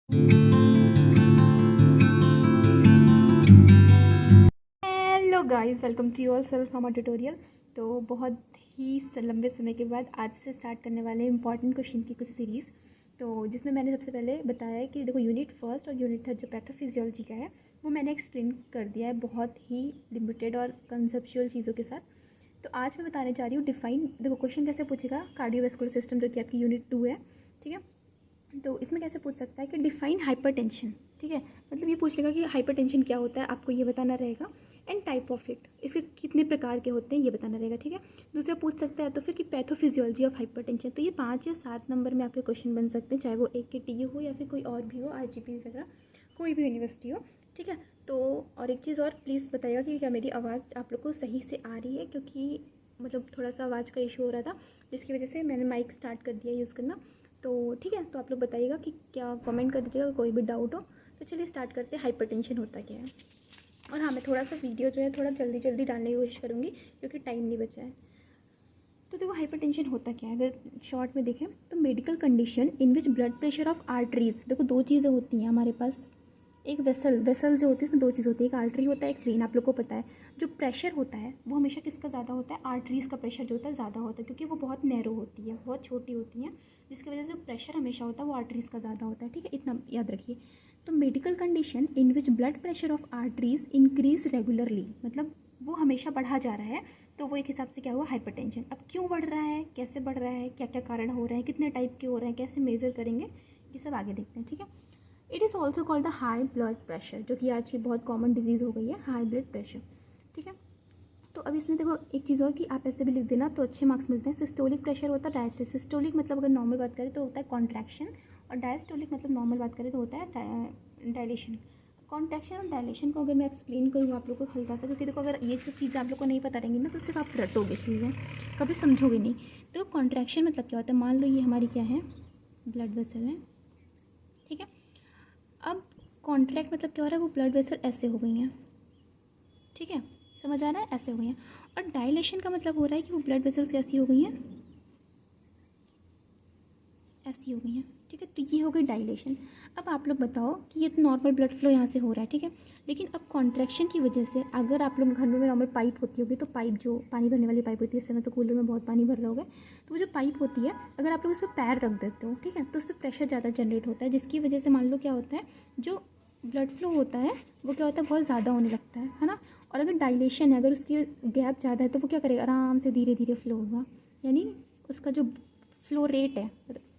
Hello guys, welcome to your self pharma tutorial. तो बहुत ही लंबे समय के बाद आज से स्टार्ट करने वाले इंपॉर्टेंट क्वेश्चन की कुछ सीरीज़, तो जिसमें मैंने सबसे पहले बताया है कि देखो यूनिट फर्स्ट और यूनिट थर्ड जो पैथोफिजियोलॉजी का है वो मैंने एक्सप्लेन कर दिया है बहुत ही लिमिटेड और कंसेप्चुअल चीज़ों के साथ। तो आज मैं बताने जा रही हूँ डिफाइन। देखो क्वेश्चन कैसे पूछेगा, कार्डियोवैस्कुलर सिस्टम जो कि आपकी यूनिट 2 है, ठीक है। तो इसमें कैसे पूछ सकता है कि डिफाइन हाइपरटेंशन, ठीक है। मतलब ये पूछ लेगा कि हाइपरटेंशन क्या होता है, आपको ये बताना रहेगा। एंड टाइप ऑफ इट, इसके कितने प्रकार के होते हैं ये बताना रहेगा, ठीक है। दूसरा पूछ सकता है तो फिर कि पैथोफिजियोलॉजी ऑफ हाइपरटेंशन। तो ये 5 या 7 नंबर में आपके क्वेश्चन बन सकते हैं, चाहे वो एक के टी हो या फिर कोई और भी हो, IGP वगैरह कोई भी यूनिवर्सिटी हो, ठीक है। तो और एक चीज़ और प्लीज़ बताइएगा कि क्या मेरी आवाज़ आप लोग को सही से आ रही है, क्योंकि मतलब थोड़ा सा आवाज़ का इशू हो रहा था जिसकी वजह से मैंने माइक स्टार्ट कर दिया यूज़ करना। तो ठीक है, तो आप लोग बताइएगा कि क्या, कमेंट कर दीजिएगा कोई भी डाउट हो। तो चलिए स्टार्ट करते हैं, हाइपरटेंशन होता क्या है। और हाँ, मैं थोड़ा सा वीडियो जो है थोड़ा जल्दी जल्दी डालने की कोशिश करूँगी क्योंकि टाइम नहीं बचा है। तो देखो हाइपरटेंशन होता क्या है, अगर शॉर्ट में देखें तो medical condition in which blood pressure of arteries. देखो दो चीज़ें होती हैं हमारे पास, एक वेसल जो होती है उसमें दो चीज़ होती है, एक आर्टरी होता है, एक वेन। आप लोग को पता है जो प्रेशर होता है वो हमेशा किसका ज़्यादा होता है, आर्टरीज़ का प्रेशर जो होता है ज़्यादा होता है, क्योंकि वो बहुत नैरो होती है, बहुत छोटी होती हैं, जिसकी वजह से जो प्रेशर हमेशा होता है वो आर्टरीज़ का ज़्यादा होता है, ठीक है। इतना याद रखिए। तो medical condition in which blood pressure of arteries increase regularly, मतलब वो हमेशा बढ़ा जा रहा है, तो वो एक हिसाब से क्या हुआ, हाइपरटेंशन। अब क्यों बढ़ रहा है, कैसे बढ़ रहा है, क्या क्या कारण हो रहे हैं, कितने टाइप के हो रहे हैं, कैसे मेज़र करेंगे, ये सब आगे देखते हैं, ठीक है। It is also called the high blood pressure, जो कि आज की बहुत कॉमन डिजीज़ हो गई है, हाई ब्लड प्रेशर, ठीक है। तो अब इसमें देखो एक चीज़ और कि आप ऐसे भी लिख देना तो अच्छे मार्क्स मिलते हैं। सिस्टोलिक प्रेशर होता है डायस्टोलिक। सिस्टोलिक मतलब अगर नॉर्मल बात करें तो होता है कॉन्ट्रैक्शन, और डायस्टोलिक मतलब नॉर्मल बात करें तो होता है डायलेशन। कॉन्ट्रैक्शन और डायलेशन को अगर मैं एक्सप्लेन करूँ आप लोग को हल्का सा, क्योंकि देखो अगर ये सब चीज़ें आप लोग को नहीं पता रहेंगी ना तो सिर्फ आप रटोगे चीज़ें, कभी समझोगे नहीं। तो कॉन्ट्रैक्शन मतलब क्या होता है, मान लो ये हमारी क्या है, ब्लड वेसल है, ठीक है। अब कॉन्ट्रैक्ट मतलब क्या हो रहा है, वो ब्लड वेसल ऐसे हो गई हैं, ठीक है, समझ आ रहा है, ऐसे हो गई हैं। और डायलेशन का मतलब हो रहा है कि वो ब्लड वेसल्स कैसी हो गई हैं, ऐसी हो गई हैं, ठीक है। तो ये हो गई डायलेशन। अब आप लोग बताओ कि ये तो नॉर्मल ब्लड फ्लो यहाँ से हो रहा है, ठीक है। लेकिन अब कॉन्ट्रैक्शन की वजह से, अगर आप लोग घर में नॉर्मल पाइप होती होगी, तो पाइप जो पानी भरने वाली पाइप होती है, इस समय तो कूलर में बहुत पानी भर रहे होगे, तो वो जो पाइप होती है अगर आप लोग उस पर पैर रख देते हो, ठीक है, तो उस पर प्रेशर ज़्यादा जनरेट होता है, जिसकी वजह से मान लो क्या होता है, जो ब्लड फ्लो होता है वो क्या होता है, बहुत ज़्यादा होने लगता है ना। और अगर डायलेशन है, अगर उसकी गैप ज़्यादा है तो वो क्या करेगा, आराम से धीरे धीरे फ्लो होगा, यानी उसका जो फ्लो रेट है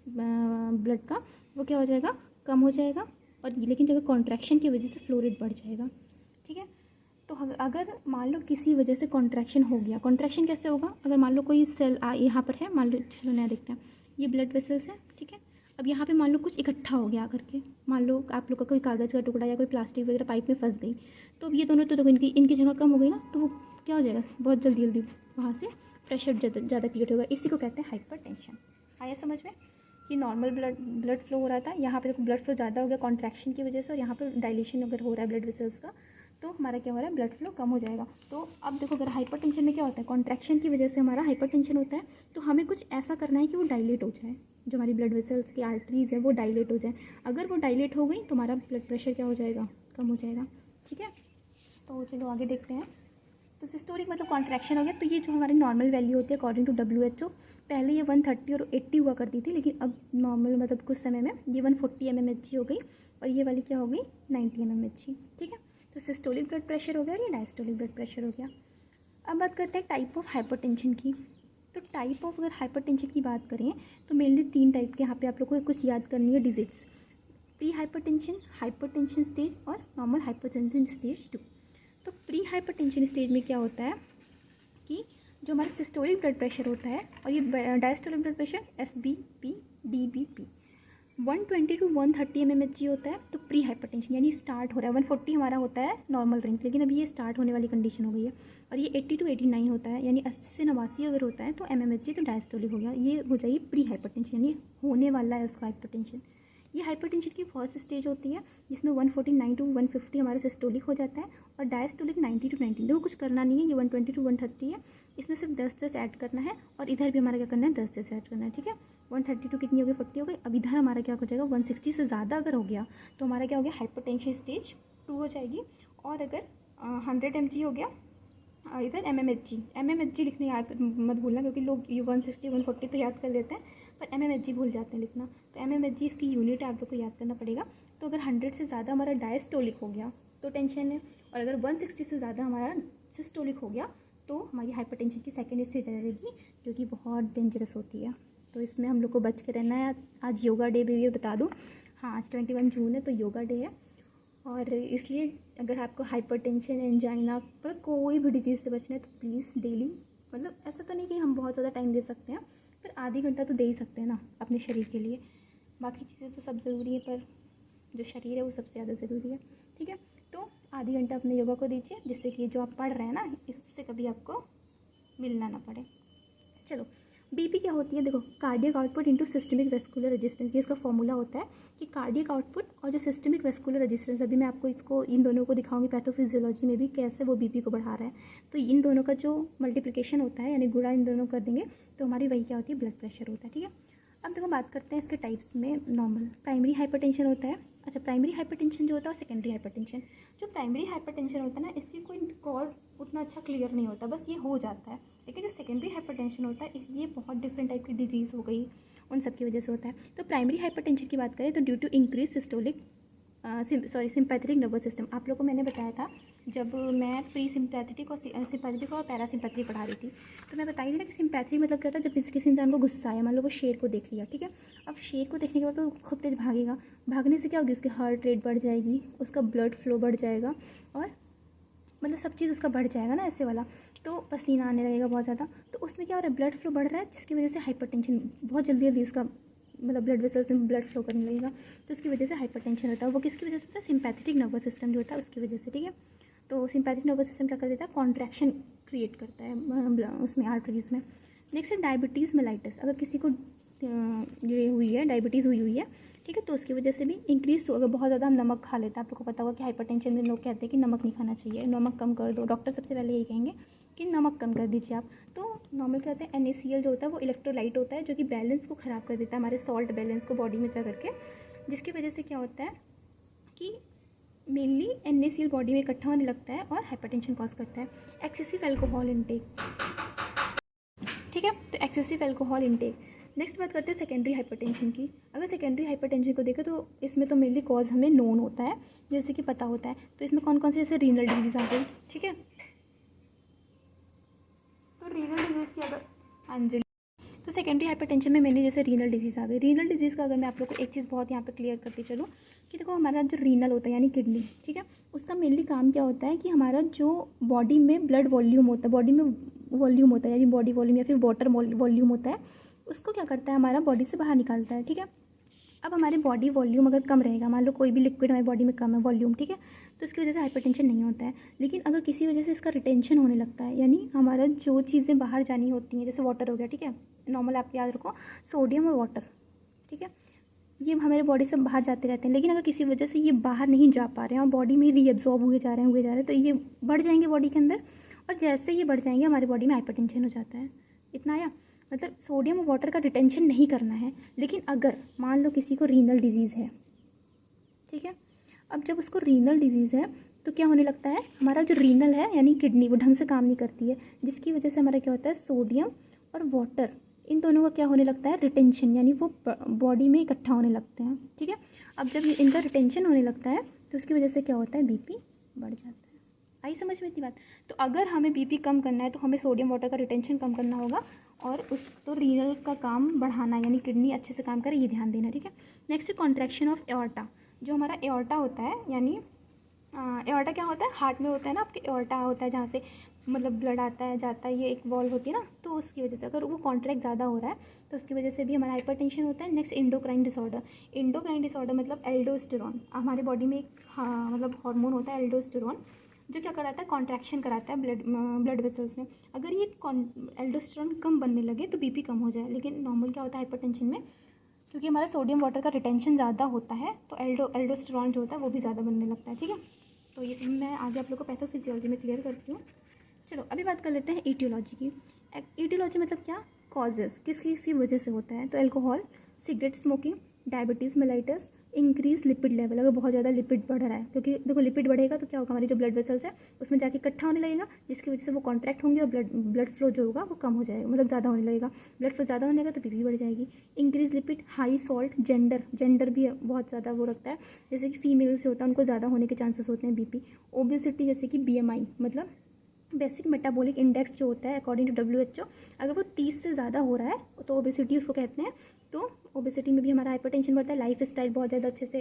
ब्लड का वो क्या हो जाएगा, कम हो जाएगा। और लेकिन जब कॉन्ट्रैक्शन की वजह से फ्लो रेट बढ़ जाएगा, ठीक है। तो अगर मान लो किसी वजह से कॉन्ट्रैक्शन हो गया, कॉन्ट्रैक्शन कैसे होगा, अगर मान लो कोई सेल यहाँ पर है, मान लो चलो नया देखते हैं, ये ब्लड वेसल्स है, ठीक है। अब यहाँ पे मान लो कुछ इकट्ठा हो गया करके, मान लो आप लोग का कोई कागज़ का टुकड़ा या कोई प्लास्टिक वगैरह पाइप में फंस गई, तो अब ये दोनों तो देखो इनकी इनकी जगह कम हो गई ना, तो वो क्या हो जाएगा, बहुत जल्दी जल्दी वहाँ से प्रेशर ज़्यादा क्रिएट होगा। इसी को कहते हैं हाइपरटेंशन। आया समझ में कि नॉर्मल ब्लड फ्लो हो रहा था, यहाँ पे देखो ब्लड फ्लो ज़्यादा हो गया कॉन्ट्रैक्शन की वजह से, और यहाँ पे डायलेशन अगर हो रहा है ब्लड वेसल्स का, तो हमारा क्या हो रहा है, ब्लड फ्लो कम हो जाएगा। तो अब देखो अगर हाइपरटेंशन में क्या होता है, कॉन्ट्रैक्शन की वजह से हमारा हाइपरटेंशन होता है, तो हमें कुछ ऐसा करना है कि वो डायलेट हो जाए, जो हमारी ब्लड वेसल्स की आर्टरीज है वो डायलेट हो जाए। अगर वो डायलेट हो गई तो हमारा ब्लड प्रेशर क्या हो जाएगा, कम हो जाएगा, ठीक है। तो चलो आगे देखते हैं। तो सिस्टोलिक मतलब कॉन्ट्रैक्शन हो गया, तो ये जो हमारी नॉर्मल वैल्यू होती है अकॉर्डिंग टू WHO, पहले ये 130 और 80 हुआ करती थी, लेकिन अब नॉर्मल मतलब कुछ समय में ये 140 mmHg हो गई, और ये वाली क्या हो गई, 90 mmHg, ठीक है। तो सिस्टोलिक ब्लड प्रेशर हो गया और ये डायस्टोलिक ब्लड प्रेशर हो गया। अब बात करते हैं टाइप ऑफ हाइपरटेंशन की। तो टाइप ऑफ अगर हाइपरटेंशन की बात करें तो मेनली 3 टाइप के यहाँ पे आप लोग को कुछ याद करनी है digits, pre hypertension, hypertension stage और नॉर्मल हाइपरटेंशन स्टेज 2। तो प्री हाइपरटेंशन स्टेज में क्या होता है कि जो हमारा सिस्टोलिक ब्लड प्रेशर होता है, और ये diastolic blood pressure SBP DBP 120 to 130 mmHg होता है, तो प्री हाइपरटेंशन यानी स्टार्ट हो रहा है। 140 हमारा होता है नॉर्मल रेंज, लेकिन अभी ये स्टार्ट होने वाली कंडीशन हो गई है। और ये 80 to 89 होता है, यानी 80 से 89 अगर होता है तो mmHg, तो डायस्टोलिक हो गया, ये हो जाएगी प्री हाइपरटेंशन, यानी होने वाला है उसका हाइपरटेंशन। ये हाइपरटेंशन की फर्स्ट स्टेज होती है जिसमें 149 to 150 हमारा सिस्टोलिक हो जाता है, और डायस्टोलिक 90 to 19। देखो कुछ करना नहीं है, ये 120 to 130 है, इसमें सिर्फ 10 ऐड करना है, और इधर भी हमारा क्या करना है, 10 ऐड करना है, ठीक है। 132 कितनी हो गई, 40 हो गई। अब इधर हमारा क्या हो जाएगा, 160 से ज़्यादा अगर हो गया तो हमारा क्या हो गया, हाइपरटेंशन स्टेज 2 हो जाएगी। और अगर 100 mg हो गया, इधर mmHg लिखने याद मत भूलना, क्योंकि लोग 160 140 तो याद कर लेते हैं, पर mmHg भूल जाते हैं लिखना। तो mmHg इसकी यूनिट है, आप लोग को याद करना पड़ेगा। तो अगर 100 से ज़्यादा हमारा डायस्टोलिक हो गया तो टेंशन है, और अगर 160 से ज़्यादा हमारा सिस्टोलिक हो गया तो हमारी हाइपरटेंशन की सेकेंड स्टेज आ जाएगी, जो कि बहुत डेंजरस होती है। तो इसमें हम लोग को बच के रहना है। आज योगा डे भी ये बता दूँ, हाँ आज 21 जून है तो योगा डे है। और इसलिए अगर आपको हाइपरटेंशन, एंजाइना पर कोई भी डिजीज़ से बचना है तो प्लीज़ डेली, मतलब ऐसा तो नहीं कि हम बहुत ज़्यादा टाइम दे सकते हैं, पर आधी घंटा तो दे ही सकते हैं ना अपने शरीर के लिए। बाकी चीज़ें तो सब ज़रूरी है, पर जो शरीर है वो सबसे ज़्यादा ज़रूरी है, ठीक है। तो आधी घंटा अपने योगा को दीजिए, जिससे कि जो आप पढ़ रहे हैं ना इससे कभी आपको मिलना ना पड़े। चलो, बीपी क्या होती है, देखो cardiac output into systemic vascular resistance, ये इसका फॉर्मूला होता है कि कार्डियक आउटपुट और जो सिस्टमिक वेस्कुलर रेजिस्टेंस, अभी मैं आपको इसको इन दोनों को दिखाऊंगी पैथोफिजियोलॉजी में भी कैसे वो बीपी को बढ़ा रहा है। तो इन दोनों का जो मल्टीप्लिकेशन होता है, यानी गुणा इन दोनों कर देंगे तो हमारी वही क्या होती है, ब्लड प्रेशर होता है, ठीक है। अब देखो बात करते हैं इसके टाइप्स में। नॉर्मल प्राइमरी हाइपरटेंशन होता है, अच्छा प्राइमरी हाइपरटेंशन जो होता है और सेकेंडरी हाइपरटेंशन। जो प्राइमरी हाइपरटेंशन होता है ना, इसकी कोई कॉज उतना अच्छा क्लियर नहीं होता, बस ये हो जाता है। लेकिन जो सेकेंडरी हाइपरटेंशन होता है ये बहुत डिफरेंट टाइप की डिजीज़ हो गई, उन सब की वजह से होता है। तो प्राइमरी हाइपरटेंशन की बात करें तो due to increase systolic sympathetic nervous system, आप लोगों को मैंने बताया था जब मैं प्री सिंपैथेटिक और सिंपैथेटिक और पैरासिम्पैथेटिक पढ़ा रही थी, तो मैं बताई थी ना कि सिंपैथेटिक मतलब क्या था, जब किसी इंसान को गुस्सा आया, मान लो वो शेर को देख लिया, ठीक है। अब शेर को देखने के बाद तो खूब तेज भागेगा, भागने से क्या होगी, उसकी हार्ट रेट बढ़ जाएगी, उसका ब्लड फ्लो बढ़ जाएगा, और मतलब सब चीज़ उसका बढ़ जाएगा ना ऐसे वाला, तो पसीना आने लगेगा बहुत ज़्यादा। तो उसमें क्या हो रहा है, ब्लड फ्लो बढ़ रहा है, जिसकी वजह से हाइपरटेंशन बहुत जल्दी जल्दी उसका मतलब ब्लड वेसल्स में ब्लड फ्लो करने लगेगा, तो उसकी वजह से हाइपरटेंशन होता है। वो किसकी वजह से होता है, सिंपैथेटिक नर्वस सिस्टम जो होता है उसकी वजह से, ठीक है। तो सिंपैथेटिक नर्वस सिस्टम क्या कर देता है, कॉन्ट्रैक्शन क्रिएट करता है उसमें आर्टरीज में। नेक्स्ट है डायबिटीज़ मेलाइटिस, अगर किसी को ये हुई है, डायबिटीज़ हुई है, ठीक है, तो उसकी वजह से भी इंक्रीज, अगर बहुत ज़्यादा हम नमक खा लेते हैं, आप लोग को पता होगा कि हाइपरटेंशन में लोग कहते हैं कि नमक नहीं खाना चाहिए, नमक कम कर दो, डॉक्टर सबसे पहले यही कहेंगे कि नमक कम कर दीजिए आप। तो नॉर्मल क्या होता है, NaCl जो होता है वो इलेक्ट्रोलाइट होता है, जो कि बैलेंस को ख़राब कर देता है, हमारे सॉल्ट बैलेंस को बॉडी में जा करके, जिसकी वजह से क्या होता है कि मेनली NaCl बॉडी में इकट्ठा होने लगता है और हाइपरटेंशन कॉज करता है। एक्सेसिव एल्कोहल इनटेक, ठीक है, तो एक्सेसिव एल्कोहल इनटेक। नेक्स्ट बात करते हैं सेकेंडरी हाइपरटेंशन की। अगर सेकेंडरी हाइपरटेंशन को देखें तो इसमें तो मेनली कॉज हमें नोन होता है, जैसे कि पता होता है। तो इसमें कौन कौन से, जैसे रीनल डिजीज़ आ गई, ठीक है, तो रीनल डिजीज़ की अगर अंजलि, तो सेकेंडरी हाइपरटेंशन में मेनली जैसे रीनल डिजीज़ आ गई। रीनल डिजीज़ का अगर मैं आप लोग को एक चीज़ बहुत यहाँ पे क्लियर करती चलूँ कि देखो हमारा जो रीनल होता है यानी किडनी, ठीक है, उसका मेनली काम क्या होता है कि हमारा जो बॉडी में ब्लड वॉल्यूम होता है, बॉडी में वॉल्यूम होता है यानी बॉडी वॉल्यूम या फिर वाटर वॉल्यूम होता है, उसको क्या करता है, हमारा बॉडी से बाहर निकालता है, ठीक है। अब हमारे बॉडी वॉल्यूम अगर कम रहेगा, मान लो कोई भी लिक्विड हमारी बॉडी में कम है वॉल्यूम, ठीक है, तो इसकी वजह से हाइपरटेंशन नहीं होता है। लेकिन अगर किसी वजह से इसका रिटेंशन होने लगता है, यानी हमारा जो चीज़ें बाहर जानी होती हैं, जैसे वाटर हो गया, ठीक है, नॉर्मल आप याद रखो सोडियम और वाटर, ठीक है, ये हमारे बॉडी से बाहर जाते रहते हैं, लेकिन अगर किसी वजह से ये बाहर नहीं जा पा रहे हैं और बॉडी में रीअब्जॉर्ब हुए जा रहे हैं तो ये बढ़ जाएंगे बॉडी के अंदर, और जैसे ये बढ़ जाएंगे हमारी बॉडी में हाइपरटेंशन हो जाता है। इतना आया, मतलब सोडियम और वाटर का रिटेंशन नहीं करना है। लेकिन अगर मान लो किसी को रीनल डिजीज़ है, ठीक है, अब जब उसको रीनल डिजीज़ है तो क्या होने लगता है, हमारा जो रीनल है यानी किडनी वो ढंग से काम नहीं करती है, जिसकी वजह से हमारा क्या होता है, सोडियम और वाटर इन दोनों का क्या होने लगता है, रिटेंशन, यानी वो बॉडी में इकट्ठा होने लगते हैं, ठीक है। अब जब इनका रिटेंशन होने लगता है तो उसकी वजह से क्या होता है, बीपी बढ़ जाता है। आई समझ में इतनी बात। तो अगर हमें बीपी कम करना है तो हमें सोडियम वाटर का रिटेंशन कम करना होगा, और उस तो रीनल का काम बढ़ाना, यानी किडनी अच्छे से काम करे, ये ध्यान देना, ठीक है। नेक्स्ट है कॉन्ट्रैक्शन ऑफ एओर्टा। जो हमारा एओर्टा होता है, यानी एओर्टा क्या होता है, हार्ट में होता है ना आपके, एओर्टा होता है जहाँ से मतलब ब्लड आता है जाता है, ये एक वॉल्व होती है ना, तो उसकी वजह से अगर वो कॉन्ट्रैक्ट ज़्यादा हो रहा है तो उसकी वजह से भी हमारा हाइपरटेंशन होता है। Next endocrine disorder. Endocrine disorder मतलब एल्डोस्टेरॉन, हमारे बॉडी में एक मतलब हार्मोन होता है एल्डोस्टेरॉन, जो क्या कराता है, कॉन्ट्रैक्शन कराता है ब्लड वेसल्स में। अगर ये एल्डोस्टेरॉन कम बनने लगे तो बीपी कम हो जाए। लेकिन नॉर्मल क्या होता है हाइपरटेंशन में, क्योंकि हमारा सोडियम वाटर का रिटेंशन ज़्यादा होता है तो एल्डोस्टेरॉन जो होता है वो भी ज़्यादा बनने लगता है, ठीक है। तो ये सब मैं आगे आप लोग को पैथोफिजियोलॉजी में क्लियर करती हूँ। चलो अभी बात कर लेते हैं ईटियोलॉजी की। ईटियोलॉजी मतलब क्या, कॉजेज़ किस किस वजह से होता है, तो alcohol, cigarette smoking, diabetes mellitus, increase lipid level, अगर बहुत ज़्यादा लिपिड बढ़ रहा है, क्योंकि देखो लिपिड बढ़ेगा तो क्या होगा, हमारी जो ब्लड वेसल्स है उसमें जाके इकट्ठा होने लगेगा, जिसकी वजह से वो कॉन्ट्रैक्ट होंगे और ब्लड फ्लो जो होगा वो कम हो जाएगा, मतलब ज़्यादा होने लगेगा। ब्लड फ्लो ज़्यादा होने लगेगा तो बीपी बढ़ जाएगी। Increase lipid, high salt, gender भी बहुत ज़्यादा वो रखता है, जैसे कि फीमेल्स जो होता है उनको ज़्यादा होने के चांसेस होते हैं बीपी। ओबेसिटी, जैसे कि BMI मतलब बेसिक मेटाबॉलिक इंडेक्स जो होता है अकॉर्डिंग टू WHO, अगर वो 30 से ज़्यादा हो रहा है तो ओबेसिटी उसको कहते हैं। तो ओबेसिटी में भी हमारा हाइपरटेंशन बढ़ता है। लाइफ स्टाइल बहुत ज़्यादा अच्छे से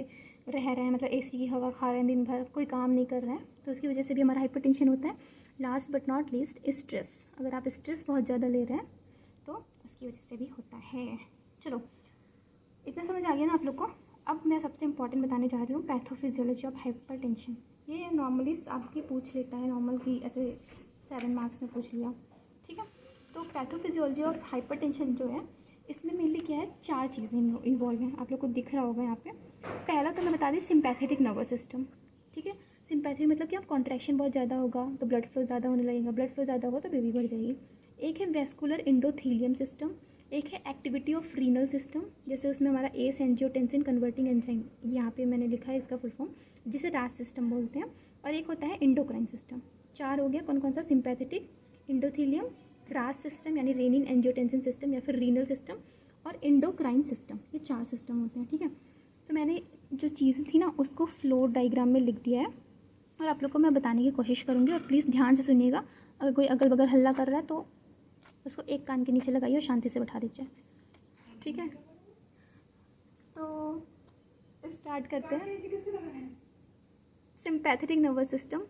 रह रहे हैं, मतलब AC की हवा खा रहे हैं दिन भर, कोई काम नहीं कर रहे हैं, तो उसकी वजह से भी हमारा हाइपरटेंशन होता है। Last but not least, stress, अगर आप स्ट्रेस बहुत ज़्यादा ले रहे हैं तो उसकी वजह से भी होता है। चलो इतना समझ आ गया ना आप लोग को। अब मैं सबसे इंपॉर्टेंट बताने जा रही हूँ, पैथोफिजियोलॉजी ऑफ हाइपरटेंशन। ये नॉर्मली आपकी पूछ लेता है, नॉर्मल की ऐसे 7 मार्क्स में पूछ लिया, ठीक है। तो पैथोफिजियोलॉजी ऑफ हाइपरटेंशन जो है, इसमें मेनली क्या है, 4 चीज़ें इन्वॉल्व हैं, आप लोग को दिख रहा होगा यहाँ पे। पहला तो मैं बता दी सिंपैथेटिक नर्वस सिस्टम, ठीक है। सिंपैथेटिक मतलब कि अब कॉन्ट्रैक्शन बहुत ज़्यादा होगा तो ब्लड फ्लो ज़्यादा होने लगेगा, ब्लड फ्लो ज़्यादा होगा तो बेबी बढ़ जाएगी। एक है वेस्कुलर एंडोथेलियम सिस्टम, एक है एक्टिविटी ऑफ रीनल सिस्टम, जैसे उसमें हमारा एस एंजियोटेंसिन कन्वर्टिंग एंजाइम, यहाँ पे मैंने लिखा है इसका फुल फॉर्म, जिसे रास सिस्टम बोलते हैं। और एक होता है एंडोक्राइन सिस्टम। 4 हो गया, कौन कौन सा, सिंपैथेटिक, एंडोथेलियम, रास सिस्टम यानी रेनिन एंजियोटेंसिन सिस्टम या फिर रीनल सिस्टम, और एंडोक्राइन सिस्टम, ये 4 सिस्टम होते हैं, ठीक है। तो मैंने जो चीज़ थी ना उसको फ्लो डायग्राम में लिख दिया है और आप लोग को मैं बताने की कोशिश करूँगी, और प्लीज़ ध्यान से सुनिएगा। अगर कोई अगल बगल हल्ला कर रहा है तो उसको एक कान के नीचे लगाइए और शांति से बैठा दीजिए, ठीक है। तो स्टार्ट करते हैं। Sympathetic nervous system,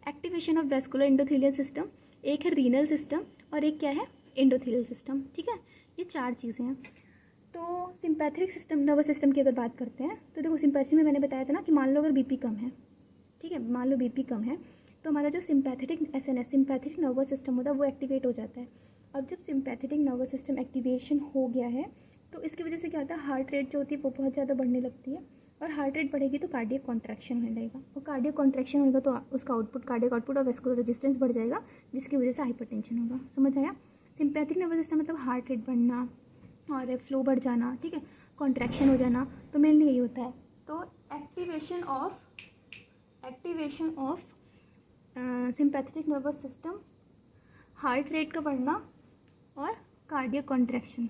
activation of vascular endothelial system, एक है रीनल सिस्टम और एक क्या है, एंडोथेलियल सिस्टम, ठीक है। ये 4 चीज़ें हैं। तो सिंपैथेटिक सिस्टम नर्वस सिस्टम की अगर बात करते हैं तो देखो, सिंपैथी में मैंने बताया था ना कि मान लो अगर बीपी कम है, ठीक है, मान लो बीपी कम है तो हमारा जो sympathetic SNS sympathetic nervous system होता है वो एक्टिवेट हो जाता है। अब जब सिंपैथेटिक नर्वस सिस्टम एक्टिवेशन हो गया है तो इसकी वजह से क्या होता है, हार्ट रेट जो होती है वो बहुत ज़्यादा बढ़ने लगती है, और हार्ट रेट बढ़ेगी तो कार्डियक कॉन्ट्रैक्शन होने लगेगा, और कार्डियक कॉन्ट्रैक्शन होगा तो उसका आउटपुट, कार्डियक आउटपुट और वेस्कुलर रेजिस्टेंस बढ़ जाएगा, जिसकी वजह से हाइपरटेंशन होगा। समझ आया। सिंपैथेटिक नर्वस सिस्टम मतलब हार्ट रेट बढ़ना और फ्लो बढ़ जाना, ठीक है, कॉन्ट्रैक्शन हो जाना, तो मेनली यही होता है। तो activation of sympathetic nervous system, heart rate का बढ़ना और कार्डियक कॉन्ट्रैक्शन,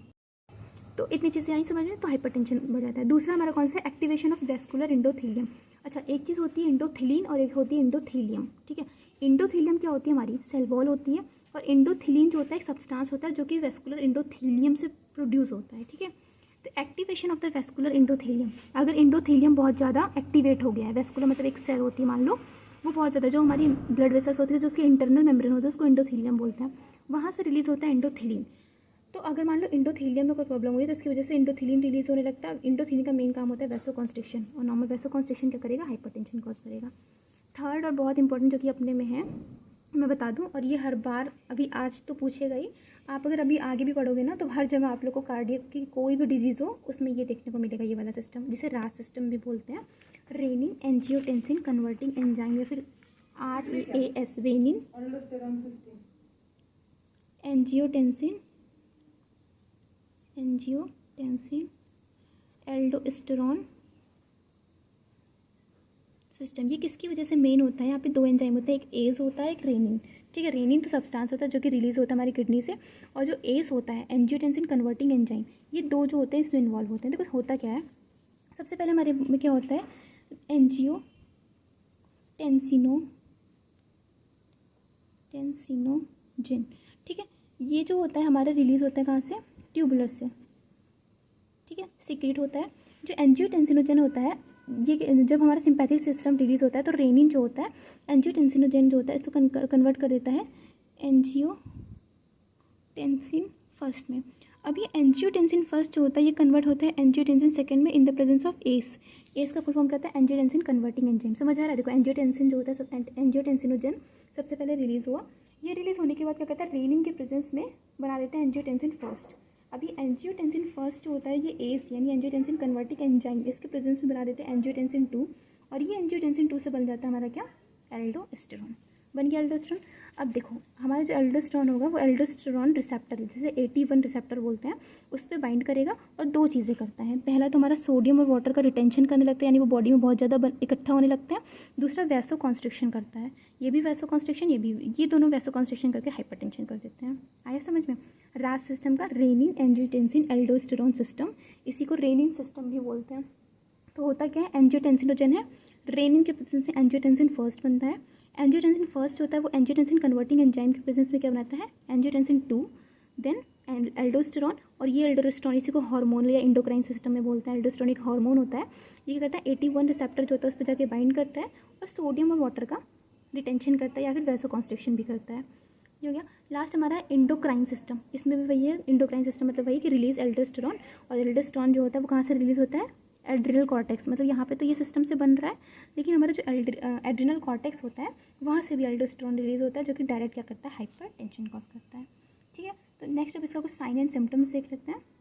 तो इतनी चीज़ें आई समझ में, तो हाइपरटेंशन बढ़ जाता है। दूसरा हमारा कौन सा, एक्टिवेशन ऑफ वेस्कुलर एंडोथेलियम। अच्छा, एक चीज़ होती है एंडोथिलीन और एक होती है एंडोथेलियम, ठीक है। एंडोथेलियम क्या होती है, हमारी सेल वॉल होती है, और एंडोथिलीन जो होता है एक सब्सटेंस होता है जो कि वेस्कुलर एंडोथेलियम से प्रोड्यूस होता है, ठीक है। तो activation of the vascular endothelium, अगर एंडोथेलियम बहुत ज़्यादा एक्टिवेट हो गया है, वेस्कुलर मतलब एक सेल होती है मान लो, वो बहुत ज़्यादा, जो हमारी ब्लड वेसल्स होती है जो उसकी इंटरनल मेम्ब्रेन होती है उसको एंडोथेलियम बोलते हैं, वहाँ से रिलीज़ होता है एंडोथिलीन। तो अगर मान लो एंडोथेलियम में कोई प्रॉब्लम हुई तो इसकी वजह से एंडोथिलीन रिलीज होने लगता है। एंडोथिलीन का मेन काम होता है वैसोकॉन्स्ट्रिक्शन, और नॉर्मल वैसोकॉन्स्ट्रिक्शन क्या करेगा, हाइपरटेंशन कॉज करेगा। थर्ड और बहुत इंपॉर्टेंट जो कि अपने में है, मैं बता दूं, और ये हर बार अभी आज तो पूछेगा ही, आप अगर अभी आगे भी पढ़ोगे ना तो हर जगह आप लोग को कार्डियक की कोई भी डिजीज़ हो उसमें ये देखने को मिलेगा, ये वाला सिस्टम, जिसे रास सिस्टम भी बोलते हैं। रेनिन एंजियोटेंसिन कन्वर्टिंग एंजाइम या फिर RAS, renin angiotensin aldosterone system, ये किसकी वजह से मेन होता है, यहाँ पे 2 एंजाइम होते हैं, एक एस होता है एक रेनिन, ठीक है। रेनिन तो सब्सटेंस होता है जो कि रिलीज होता है हमारी किडनी से, और जो एस होता है एंजियोटेंसिन कन्वर्टिंग एंजाइम, ये 2 जो होते हैं इसमें इन्वॉल्व होते हैं। देखो होता क्या है, सबसे पहले हमारे में क्या होता है, टेंसिनोजन, ठीक है। ये जो होता है हमारा रिलीज़ होता है कहाँ से, ट्यूबुलर से, ठीक है, सीक्रेट होता है। जो एंजियोटेंसिनोजन होता है, ये जब हमारा सिंपैथिक सिस्टम रिलीज़ होता है तो रेनिन जो होता है, एंजियोटेंसिनोजन जो होता है इसको कन्वर्ट कर देता है एंजियोटेंसिन फर्स्ट में। अब ये एंजियोटेंसिन फर्स्ट जो होता है ये कन्वर्ट होता है एंजियोटेंसिन सेकंड में in the presence of S. S का फुल फॉर्म कहता है एंजियोटेंसिन कन्वर्टिंग एंजाइम। समझ आ रहा है, देखो एंजियोटेंसिन जो होता है सब एंजियोटेंसिनोजन सबसे पहले रिलीज़ हुआ, ये रिलीज़ होने के बाद क्या कहता है, रेनिन के प्रेजेंस में बना देते हैं एंजियोटेंसिन फर्स्ट। अभी एंजियोटेंसिन फर्स्ट जो होता है ये एस यानी एंजियोटेंसिन कन्वर्टिंग एंजाइम, इसके प्रेजेंस में बना देते हैं एंजियोटेंसिन 2, और ये एंजियोटेंसिन 2 से बन जाता है हमारा क्या, एल्डोस्टेरोन, बन गया एल्डोस्टेरोन। अब देखो हमारा जो एल्डोस्टेरोन होगा वो एल्डोस्टेरोन रिसेप्टर जिसे 81 रिसेप्टर बोलते हैं उस पर बाइंड करेगा और दो चीज़ें करता है। पहला तो हमारा सोडियम और वाटर का रिटेंशन करने लगता है, यानी वो बॉडी में बहुत ज़्यादा इकट्ठा होने लगते हैं। दूसरा वैसो कॉन्स्ट्रिक्शन करता है, ये भी वैसो कॉन्स्ट्रिक्शन, ये दोनों वैसो कॉन्स्ट्रिक्शन करके हाइपरटेंशन कर देते हैं। आया समझ में? रास सिस्टम का रेनिन एंजियोटेंसिन एल्डोस्टेरोन सिस्टम, इसी को रेनिन सिस्टम भी बोलते हैं। तो होता क्या है, एंजियोटेंसिनोजन है, रेनिन के प्रेजेंस में एंजियोटेंसिन फर्स्ट बनता है। एंजियोटेंसिन फर्स्ट होता है वो एंजियोटेंसिन कन्वर्टिंग एंजाइम के प्रेजेंस में क्या बनाता है, एंजियोटेंसिन 2, देन एल्डोस्टेरोन। और ये एल्डोस्टेरोन इसी को हार्मोन या इंडोक्राइन सिस्टम में बोलते हैं। एल्डोस्टेरोन एक हार्मोन होता है, ये क्या करता है 81 रिसेप्टर जो होता है उस पर जाके बाइंड करता है और सोडियम और वाटर का रिटेंशन करता है या फिर वैसो कॉन्स्ट्रिक्शन भी करता है। ये हो गया। लास्ट हमारा इंडोक्राइन सिस्टम, इसमें भी वही है। इंडोक्राइन सिस्टम मतलब वही कि रिलीज एल्डोस्टेरोन, और एल्डोस्टेरोन जो होता है वो कहाँ से रिलीज होता है, एड्रिनल कॉर्टेक्स। मतलब यहाँ पे तो ये सिस्टम से बन रहा है, लेकिन हमारा जो एड्रिनल कॉर्टेक्स होता है वहाँ से भी एल्डोस्टेरोन रिलीज होता है, जो कि डायरेक्ट क्या करता है, हाइपर टेंशन कॉज करता है। ठीक है, तो नेक्स्ट अब इसका कुछ साइन एंड सिम्टम्स देख लेते हैं।